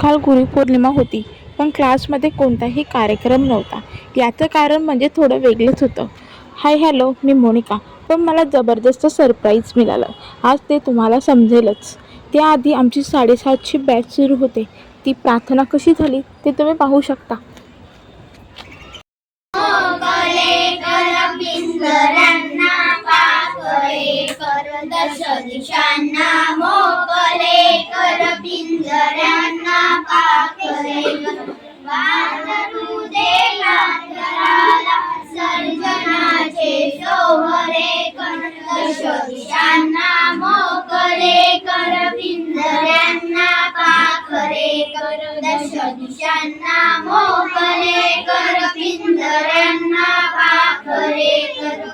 काल गुरुपौर्णिमा होती, पण क्लासमध्ये कोणताही कार्यक्रम नव्हता. याचं कारण म्हणजे थोडं वेगळंच होतं. हाय हॅलो, मी मोनिका. पण मला जबरदस्त सरप्राईज मिळालं. आज ते तुम्हाला समजेलच. त्याआधी आमची 7:30ची बॅच सुरू होते. ती प्रार्थना कशी झाली ते तुम्ही पाहू शकता. दश दिशांना मोकळे कर, पिंजऱ्यांना पाखरे कर, वानरू दे अंतराला सर्जनाचे सोहरे कर. दश दिशांना मोकळे कर, पिंजऱ्यांना पाखरे कर. दश दिशांना मोकळे कर, पिंजऱ्यांना पाखरे कर.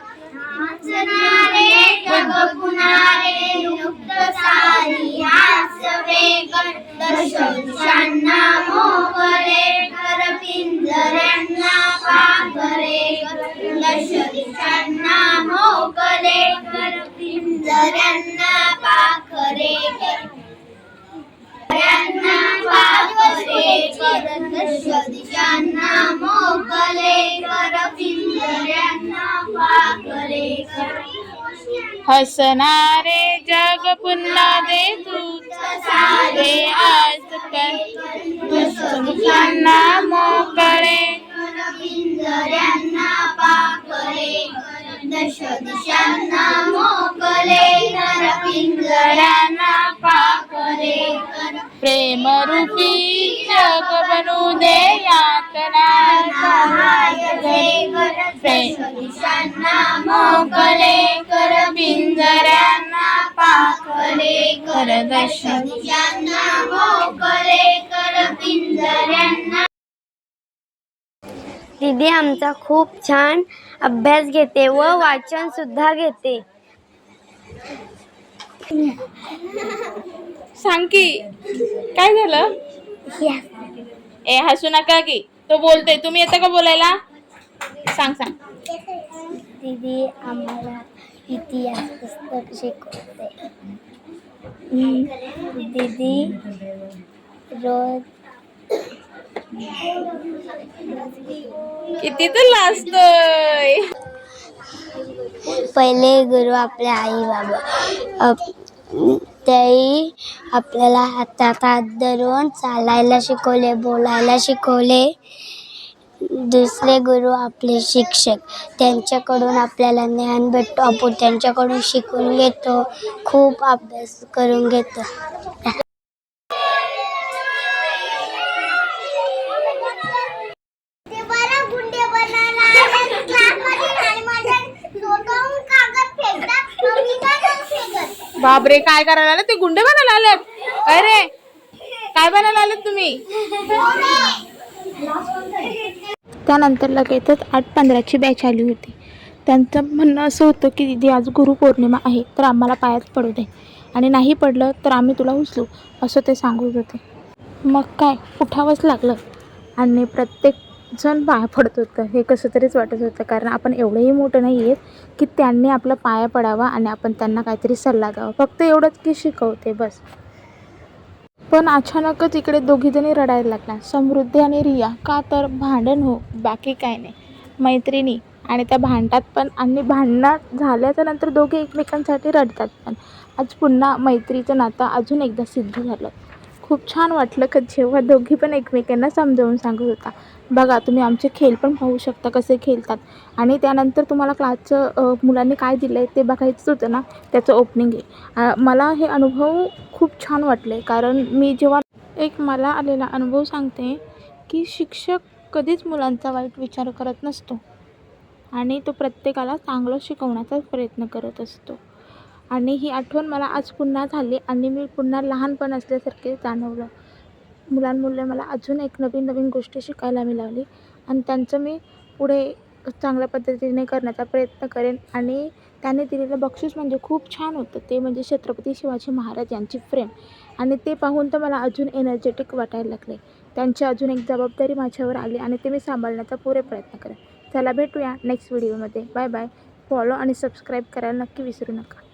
नाचणारे जग पुनारे मुक्त सारी हास्यवे कर. दश दिशांना मोकळे कर, पिंजऱ्यांना पाखरे कर. दश दिशांना मोकळे कर, पिंजऱ्यांना पाखरे कर. पिंजऱ्यांना पाखरे कर. दश दिशांना मोकळे कर, पिंजऱ्यांना पाखरे कर. हसणारे जग पुन्हा दे तूच सारे आज कर. दुष्टांना मोकळे कर, पिंजऱ्यांना पाखरे कर. दश दिशांना मोकळे कर, पिंजऱ्यांना पाखरे कर. प्रेमरूपी जग बनू दे यातना सहाय्य कर. दश दिशांना मोकळे कर, पिंजऱ्यांना पाखरे कर. दश दिशांना मोकळे कर, पिंजऱ्यांना. दीदी आमचा खूप छान अभ्यास घेते व वाचन सुद्धा घेते. सांग की काय झालं. ए हसू नका की, तो बोलतोय. तुम्ही येता का बोलायला. सांग सांग. दीदी आम्हाला इतिहास पुस्तक शिकवते. दीदी रोज किती तर लाजतोय. पहिले गुरु आपले आई बाबा, ते आपल्याला हातात हात धरून चालायला शिकवले, बोलायला शिकवले. दुसरे गुरु आपले शिक्षक, त्यांच्याकडून आपल्याला ज्ञान भेटतो. आपण त्यांच्याकडून शिकून घेतो, खूप अभ्यास करून घेतो. बापरे, काय करायला आले ते. गुंडे बनायला आलेत. अरे काय बनायला आलेत तुम्ही. त्यानंतर लगेचच 8:15ची बॅच आली होती. त्यांचं म्हणणं असं होतं की दीदी आज गुरुपौर्णिमा आहे, तर आम्हाला पायात पडू दे, आणि नाही पडलं तर आम्ही तुला उचलू, असं ते सांगत होते. मग काय उठावंच लागलं आणि प्रत्येक जण पाया पडत होतं. हे कसं तरीच वाटत होतं, कारण आपण एवढंही मोठं नाही आहेत की त्यांनी आपला पाया पडावा आणि आपण त्यांना काहीतरी सल्ला द्यावा. फक्त एवढंच की शिकवते बस. पण अचानकच इकडे दोघीजणी रडायला लागल्या, समृद्धी आणि रिया. का तर भांडण हो, बाकी काय नाही. मैत्रिणी आणि त्या भांडतात पण, आणि भांडणं झाल्याच्या नंतर दोघे एकमेकांसाठी रडतात पण. आज पुन्हा मैत्रीचं नातं अजून एकदा सिद्ध झालं. खूप छान वाटलं की जेव्हा दोघी पण एकमेकांना समजावून सांगत होता. बघा तुम्ही आमचे खेळ पण पाहू शकता कसे खेळतात. आणि त्यानंतर तुम्हाला क्लासचं मुलांनी काय दिलं आहे ते बघायचं होतं ना, त्याचं ओपनिंग आहे. मला हे अनुभव खूप छान वाटले, कारण मी जेव्हा एक मला आलेला अनुभव सांगते की शिक्षक कधीच मुलांचा वाईट विचार करत नसतो आणि तो प्रत्येकाला चांगलं शिकवण्याचाच प्रयत्न करत असतो. आणि ही आठवण मला आज पुन्हा झाली आणि मी पुन्हा लहानपण असल्यासारखे जाणवलं. मुलांमुळे मला अजून एक नवीन नवीन गोष्टी शिकायला मिळाली आणि त्यांचं मी पुढे चांगल्या पद्धतीने करण्याचा प्रयत्न करेन. आणि त्याने दिलेलं बक्षीस म्हणजे खूप छान होतं. ते म्हणजे छत्रपती शिवाजी महाराज यांची फ्रेम, आणि ते पाहून तर मला अजून एनर्जेटिक वाटायला लागले. त्यांची अजून एक जबाबदारी माझ्यावर आली आणि ते मी सांभाळण्याचा पुरे प्रयत्न करेन. चला भेटूया नेक्स्ट व्हिडिओमध्ये. Bye bye. फॉलो आणि सबस्क्राईब करायला नक्की विसरू नका.